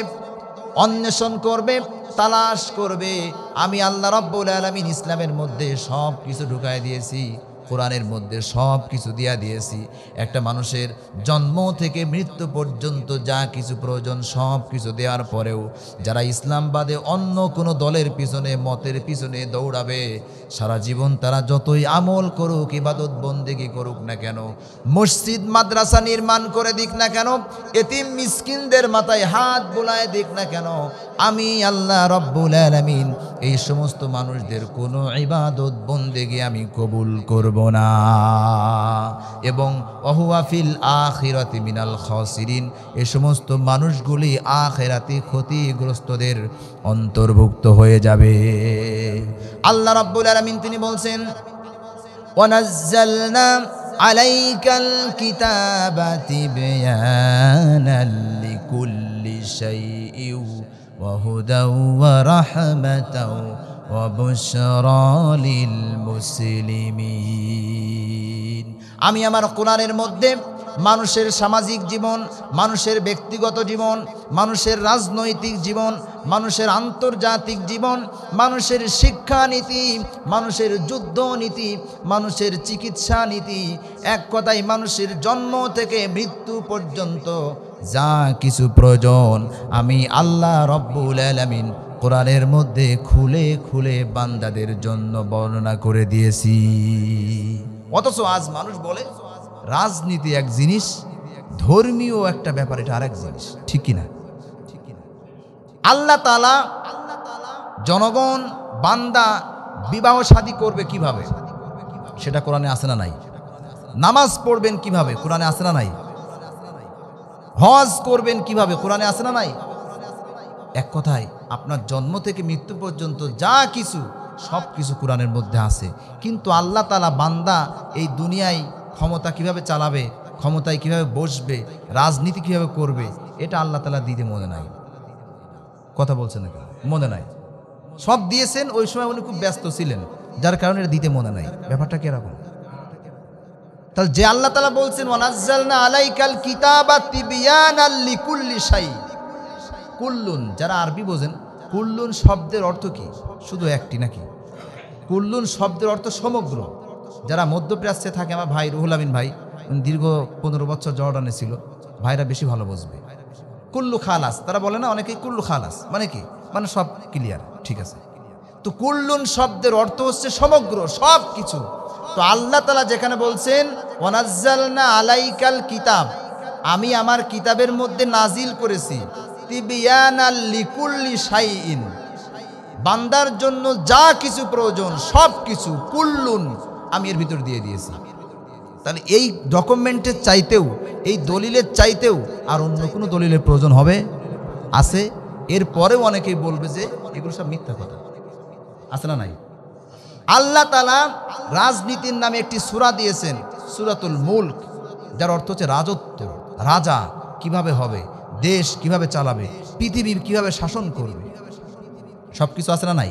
অন্বেষণ করবে, তালাশ করবে, আমি আল্লাহ রাব্বুল আলামিন ইসলামের মধ্যে সব কিছু ঢুকায় দিয়েছি, কোরআনের মধ্যে সব কিছু দিয়া দিয়েছি। একটা মানুষের জন্ম থেকে মৃত্যু পর্যন্ত যা কিছু প্রয়োজন সব কিছু দেওয়ার পরেও যারা ইসলাম বাদে অন্য কোনো দলের পিছনে, মতের পিছনে দৌড়াবে, সারা জীবন তারা যতই আমল করুক, ইবাদত বন্দেগি করুক না কেন, মসজিদ মাদ্রাসা নির্মাণ করে দিক না কেন, এতিম মিসকিনদের মাথায় হাত বোলায় দিক না কেন, আমি আল্লাহ রাব্বুল আলামিন এই সমস্ত মানুষদের কোনো ইবাদত বন্দেগি আমি কবুল করব না। এবং ওয়াহুয়া ফিল আখিরাতি মিনাল খাসিরিন, এই সমস্ত মানুষগুলি আখিরাতে ক্ষতিগ্রস্তদের অন্তর্ভুক্ত হয়ে যাবে। আল্লাহ রাব্বুল আলামিন তিনি বলছেন, ওয়ানাজ্জালনা আলাইকাল কিতাবা তিবয়ানাল লিকুল্লি শাইইন ওয়া হুদাও ওয়া রাহমাতাও ওয়া বুশরা লিল মুসলিমিন। আমি আমার কোরআনের মধ্যে মানুষের সামাজিক জীবন, মানুষের ব্যক্তিগত জীবন, মানুষের রাজনৈতিক জীবন, মানুষের আন্তর্জাতিক জীবন, মানুষের শিক্ষানীতি, মানুষের যুদ্ধ নীতি, মানুষের চিকিৎসা নীতি, এক কথায় মানুষের জন্ম থেকে মৃত্যু পর্যন্ত যা কিছু প্রয়োজন আমি আল্লাহ রাব্বুল আলামিন কোরআনের মধ্যে খুলে খুলে বান্দাদের জন্য বর্ণনা করে দিয়েছি। অথচ আজ মানুষ বলে রাজনীতি এক জিনিস, ধর্মীয় একটা ব্যাপার এটা আরেক জিনিস। ঠিক কিনা? আল্লাহ তাআলা জনগণ, বান্দা বিবাহ শাদী করবে কিভাবে সেটা কোরআনে আছে না নাই? নামাজ পড়বেন কিভাবে কোরআনে আছে না নাই? হজ করবেন কিভাবে কোরআনে আছে না নাই? এক কথায় আপনার জন্ম থেকে মৃত্যু পর্যন্ত যা কিছু সব কিছু কোরআনের মধ্যে আছে। কিন্তু আল্লাহ তাআলা বান্দা এই দুনিয়ায় ক্ষমতা কিভাবে চালাবে, ক্ষমতায় কিভাবে বসবে, রাজনীতি কিভাবে করবে, এটা আল্লাহ তাআলা দিতে মনে নাই। কথা বলছেন না? মনে নাই। সব দিয়েছেন, ওই সময় উনি খুব ব্যস্ত ছিলেন, যার কারণে এটা দিতে মনে নাই। ব্যাপারটা কিরকম? তাহলে যে আল্লাহ তাআলা বলছেন ওয়ানাজ্জালনা আলাইকাল কিতাবা তিবয়ানাল লিকুল্লি শাই, কুল্লুন, যারা আরবি বোঝেন, কুল্লুন শব্দের অর্থ কি? শুধু একটি নাকি? কুল্লুন শব্দের অর্থ সমগ্র। যারা মধ্যপ্রাচ্যে থাকে, আমার ভাই রুহুল আমিন ভাই দীর্ঘ 15 বছর জর্ডানে ছিল, ভাইরা বেশি ভালো বুঝবে। কুল্লু খালাস তারা বলে না, অনেকেই কুল্লু খালাস মানে কি, মানে সব ক্লিয়ার, ঠিক আছে। তো কুল্লুন শব্দের অর্থ হচ্ছে সমগ্র, সব কিছু। তো আল্লাহ তাআলা যেখানে বলছেন ওয়ানাজ্জালনা আলাইকাল কিতাব, আমি আমার কিতাবের মধ্যে নাজিল করেছি তিবয়ানাল লিকুল্লি শাইইন, বান্দার জন্য যা কিছু প্রয়োজন সব কিছু, কুল্লুন আমি এর ভিতর দিয়ে দিয়েছি। তাহলে এই ডকুমেন্টের চাইতেও, এই দলিলের চাইতেও আর অন্য কোনো দলিলের প্রয়োজন হবে? আছে? এরপরেও অনেকেই বলবে যে এগুলো সব মিথ্যা কথা, আছে না নাই? আল্লাহ তাআলা রাজনীতির নামে একটি সূরা দিয়েছেন, সূরাতুল মুলক, যার অর্থ হচ্ছে রাজত্ব, রাজা কিভাবে হবে, দেশ কিভাবে চালাবে, পৃথিবী কিভাবে শাসন করবে, সব কিছু আছে না নাই?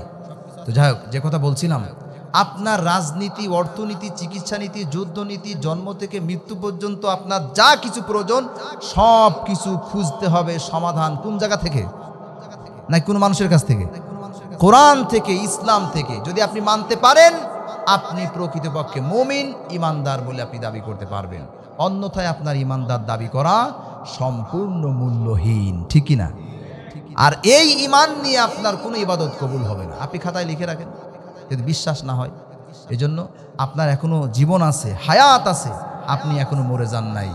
তো যাই হোক, যে কথা বলছিলাম, আপনার রাজনীতি, অর্থনীতি, চিকিৎসা নীতি, যুদ্ধনীতি, জন্ম থেকে মৃত্যু পর্যন্ত আপনার যা কিছু প্রয়োজন সব কিছু খুঁজতে হবে সমাধান কোন জায়গা থেকে? না কোন মানুষের কাছ থেকে? কোরআন থেকে, ইসলাম থেকে। যদি আপনি মানতে পারেন, আপনি প্রকৃতপক্ষে মুমিন, ইমানদার বলে আপনি দাবি করতে পারবেন। অন্যথায় আপনার ইমানদার দাবি করা সম্পূর্ণ মূল্যহীন, ঠিক কি না? আর এই ঈমান নিয়ে আপনার কোনো ইবাদত কবুল হবে না। আপনি খাতায় লিখে রাখেন যদি বিশ্বাস না হয়। এজন্য আপনার এখনো জীবন আছে, হায়াত আছে, আপনি এখনো মরে যান নাই।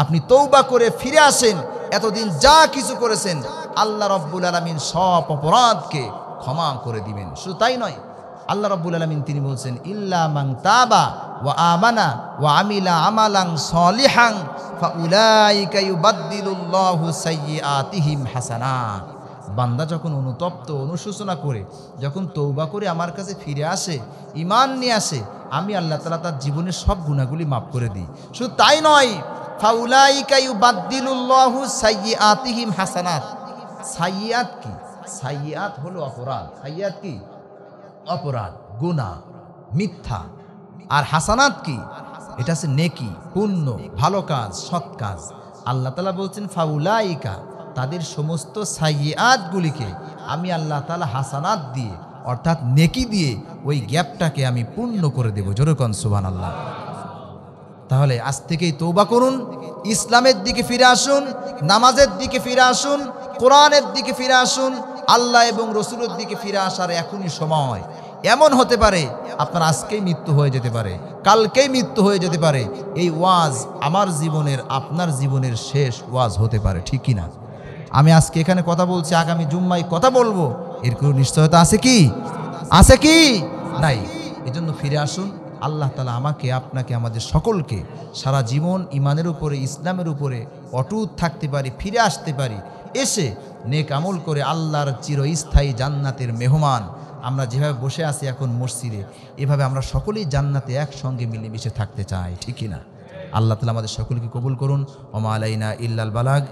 আপনি তওবা করে ফিরে আসেন। এতদিন যা কিছু করেছেন আল্লাহ রাব্বুল আলামিন সব অপরাধকে ক্ষমা করে দিবেন। শুধু তাই নয়, আল্লাহ রাব্বুল আলামিন তিনি বলছেন, ইল্লা মান তাবা ওয়া আমানা ওয়া আমিলা আমালান সলিহান ফাউলাইকা ইউবাদদিলুল্লাহু সাইয়্যাতিহিম হাসানাত। বান্দা যখন অনুতপ্ত, অনুশোচনা করে, যখন তওবা করে আমার কাছে ফিরে আসে, ঈমান নিয়ে আসে, আমি আল্লাহ তাআলা তার জীবনের সব গুনাহগুলি মাফ করে দিই। শুধু তাই নয়, ফাউলাইকা ইউবাদদিলুল্লাহু সাইয়্যাতিহিম হাসানাত। সাইয়্যাত কি? সাইয়্যাত হলো অপরাধ। সাইয়্যাত কি? অপরাধ, গুনাহ, মিথ্যা। আর হাসানাত কি? এটা হচ্ছে নেকি, পুণ্য, ভালো কাজ, সৎ কাজ। আল্লাহ তাআলা বলছেন ফাউলাইকা, তাদের সমস্ত সাইয়্যাতগুলিকে আমি আল্লাহ তাআলা হাসানাত দিয়ে, অর্থাৎ নেকি দিয়ে ওই গ্যাপটাকে আমি পূর্ণ করে দেব। জোরে কোন সুবহানাল্লাহ। তাহলে আজ থেকেই তওবা করুন, ইসলামের দিকে ফিরে আসুন, নামাজের দিকে ফিরে আসুন, কোরআনের দিকে ফিরে আসুন। আল্লাহ এবং রসুলের দিকে ফিরে আসার এখনই সময়। এমন হতে পারে আপনার আজকেই মৃত্যু হয়ে যেতে পারে, কালকেই মৃত্যু হয়ে যেতে পারে। এই ওয়াজ আমার জীবনের, আপনার জীবনের শেষ ওয়াজ হতে পারে, ঠিক কি না? আমি আজকে এখানে কথা বলছি, আগামী জুম্মায় কথা বলবো, এর কোনো নিশ্চয়তা আছে কি? আছে কি? নাই। এজন্য ফিরে আসুন। আল্লাহ তাআলা আমাকে, আপনাকে, আমাদের সকলকে সারা জীবন ঈমানের উপরে, ইসলামের উপরে অটুট থাকতে পারি, ফিরে আসতে পারি, এসে নেক আমল করে আল্লাহর চিরস্থায়ী জান্নাতের মেহমান। আমরা যেভাবে বসে আছি এখন মসজিদে, এভাবে আমরা সকলেই জান্নাতে একসঙ্গে মিলেমিশে থাকতে চাই, ঠিক কি না? আল্লাহ তাআলা আমাদের সকলকে কবুল করুন। ওয়া মা আলাইনা ইল্লাল বালাগ।